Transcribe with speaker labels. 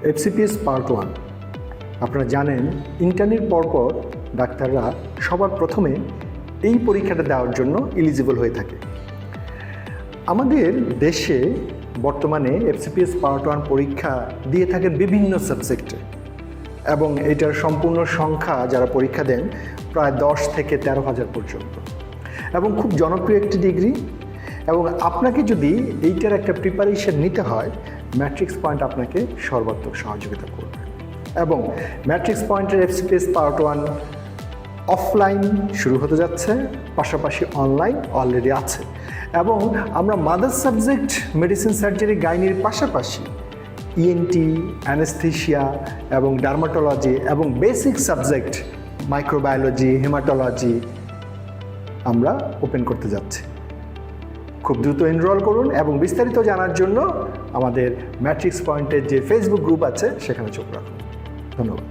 Speaker 1: FCPS part 1 আপনারা জানেন ইন্টার্নের পরপর ডাক্তাররা সবার প্রথমে এই পরীক্ষাটা দেওয়ার জন্য এলিজিবল হয়ে থাকে। আমাদের দেশে বর্তমানে FCPS পার্ট 1 পরীক্ষা দিয়ে থাকেন বিভিন্ন সাবজেক্টে এবং এটার সম্পূর্ণ সংখ্যা যারা পরীক্ষা দেন প্রায় 10 থেকে 13,000 পর্যন্ত এবং খুব জনপ্রিয় একটি ডিগ্রি। এবং আপনাকে যদি এইটার একটা প্রিপারেশন নিতে হয়, ম্যাট্রিক্স পয়েন্ট আপনাকে সর্বাত্মক সহযোগিতা করবে। এবং ম্যাট্রিক্স পয়েন্টের FCPS পার্ট 1 অফলাইন শুরু হতে যাচ্ছে, পাশাপাশি অনলাইন অলরেডি আছে। এবং আমরা মাদার সাবজেক্ট মেডিসিন সার্জারি গাইনির পাশাপাশি ENT, অ্যানেস্থেশিয়া এবং ডার্মাটোলজি এবং বেসিক সাবজেক্ট মাইক্রোবায়োলজি, হেমাটোলজি আমরা ওপেন করতে যাচ্ছি। খুব দ্রুত এনরোল করুন এবং বিস্তারিত জানার জন্য আমাদের ম্যাট্রিক্স পয়েন্টের যে ফেসবুক গ্রুপ আছে সেখানে চোখ রাখুন। ধন্যবাদ।